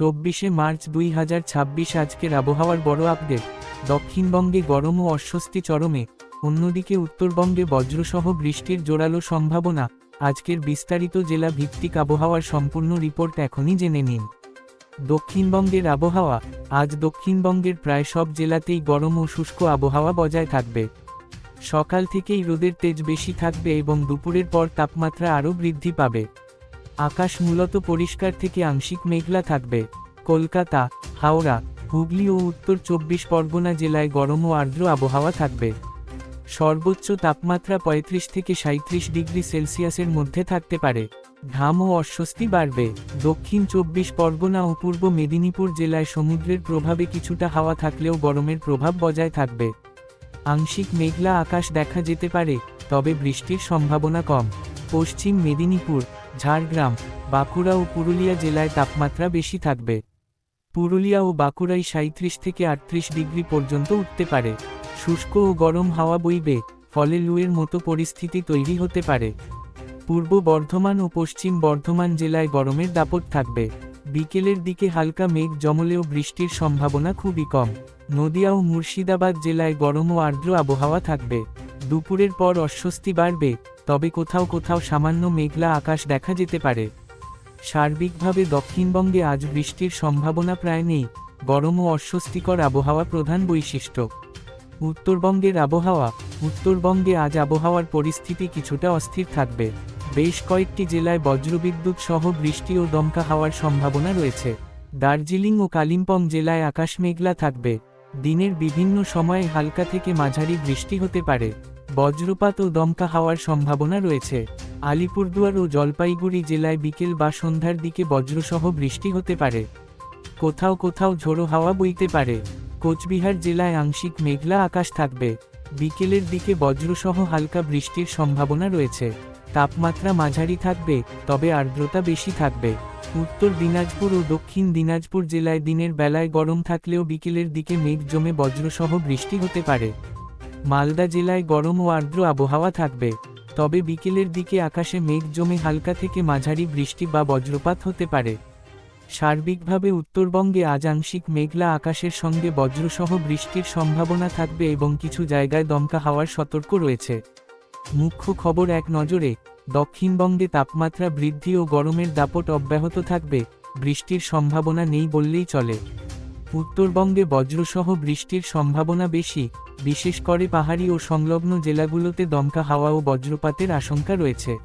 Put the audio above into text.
24শে March 2026 আজকের আবহাওয়ার বড় আপডেট। দক্ষিণবঙ্গে গরম ও অস্বস্তি চরমে, অন্যদিকে উত্তরবঙ্গে বজ্রসহ বৃষ্টির জোরালো সম্ভাবনা। আজকের বিস্তারিত জেলা ভিত্তিক আবহাওয়ার সম্পূর্ণ রিপোর্ট এখনই জেনে নিন। দক্ষিণবঙ্গের আবহাওয়া। আজ দক্ষিণবঙ্গের প্রায় সব জেলাতেই গরম ও শুষ্ক আবহাওয়া বজায় থাকবে। সকাল থেকেই রোদের তেজ বেশি থাকবে এবং দুপুরের পর তাপমাত্রা আরও বৃদ্ধি পাবে। আকাশ মূলত পরিষ্কার থেকে আংশিক মেঘলা থাকবে। কলকাতা, হাওড়া, হুগলি ও উত্তর 24 পরগনা জেলায় গরম ও আর্দ্র আবহাওয়া থাকবে। সর্বোচ্চ তাপমাত্রা 35 থেকে 37 ডিগ্রি সেলসিয়াসের মধ্যে থাকতে পারে। ঘাম ও অস্বস্তি বাড়বে। দক্ষিণ 24 পরগনা ও পূর্ব মেদিনীপুর জেলায় সমুদ্রের প্রভাবে কিছুটা হাওয়া থাকলেও গরমের প্রভাব বজায় থাকবে। আংশিক মেঘলা আকাশ দেখা যেতে পারে, তবে বৃষ্টির সম্ভাবনা কম। পশ্চিম মেদিনীপুর, ঝাড়গ্রাম, বাঁকুড়া ও পুরুলিয়া জেলায় তাপমাত্রা বেশি থাকবে। পুরুলিয়া ও বাঁকুড়ায় 37 থেকে 38 ডিগ্রি পর্যন্ত উঠতে পারে। শুষ্ক ও গরম হাওয়া বইবে, ফলে লুয়ের মতো পরিস্থিতি তৈরি হতে পারে। পূর্ব বর্ধমান ও পশ্চিম বর্ধমান জেলায় গরমের দাপট থাকবে। বিকেলের দিকে হালকা মেঘ জমলেও বৃষ্টির সম্ভাবনা খুবই কম। নদিয়া ও মুর্শিদাবাদ জেলায় গরম ও আর্দ্র আবহাওয়া থাকবে। দুপুরের পর অস্বস্তি বাড়বে, তবে কোথাও কোথাও সামান্য মেঘলা আকাশ দেখা যেতে পারে। সার্বিকভাবে দক্ষিণবঙ্গে আজ বৃষ্টির সম্ভাবনা প্রায় নেই। গরম ও অস্বস্তিকর আবহাওয়া প্রধান বৈশিষ্ট্য। উত্তরবঙ্গের আবহাওয়া। উত্তরবঙ্গে আজ আবহাওয়ার পরিস্থিতি কিছুটা অস্থির থাকবে। বেশ কয়েকটি জেলায় বজ্রবিদ্যুৎ সহ বৃষ্টি ও দমকা হাওয়ার সম্ভাবনা রয়েছে। দার্জিলিং ও কালিম্পং জেলায় আকাশ মেঘলা থাকবে। দিনের বিভিন্ন সময়ে হালকা থেকে মাঝারি বৃষ্টি হতে পারে। বজ্রপাত ও দমকা হাওয়ার সম্ভাবনা রয়েছে। আলিপুরদুয়ার ও জলপাইগুড়ি জেলায় বিকেল বা সন্ধ্যার দিকে বজ্রসহ বৃষ্টি হতে পারে। কোথাও কোথাও ঝোড়ো হাওয়া বইতে পারে। কোচবিহার জেলায় আংশিক মেঘলা আকাশ থাকবে। বিকেলের দিকে বজ্রসহ হালকা বৃষ্টির সম্ভাবনা রয়েছে। তাপমাত্রা মাঝারি থাকবে, তবে আর্দ্রতা বেশি থাকবে। উত্তর দিনাজপুর ও দক্ষিণ দিনাজপুর জেলায় দিনের বেলায় গরম থাকলেও বিকেলের দিকে মেঘ জমে বজ্রসহ বৃষ্টি হতে পারে। মালদা জেলায় গরম ও আর্দ্র আবহাওয়া থাকবে, তবে বিকেলের দিকে আকাশে মেঘ জমে হালকা থেকে মাঝারি বৃষ্টি বা বজ্রপাত হতে পারে। সার্বিকভাবে উত্তরবঙ্গে আজ আংশিক মেঘলা আকাশের সঙ্গে বজ্রসহ বৃষ্টির সম্ভাবনা থাকবে এবং কিছু জায়গায় দমকা হাওয়ার সতর্ক রয়েছে। মুখ্য খবর এক নজরে। দক্ষিণবঙ্গে তাপমাত্রা বৃদ্ধি ও গরমের দাপট অব্যাহত থাকবে। বৃষ্টির সম্ভাবনা নেই বললেই চলে। উত্তরবঙ্গে বজ্রসহ বৃষ্টির সম্ভাবনা বেশি, বিশেষ করে পাহাড়ি ও সংলগ্ন জেলাগুলোতে দমকা হাওয়া ও বজ্রপাতের আশঙ্কা রয়েছে।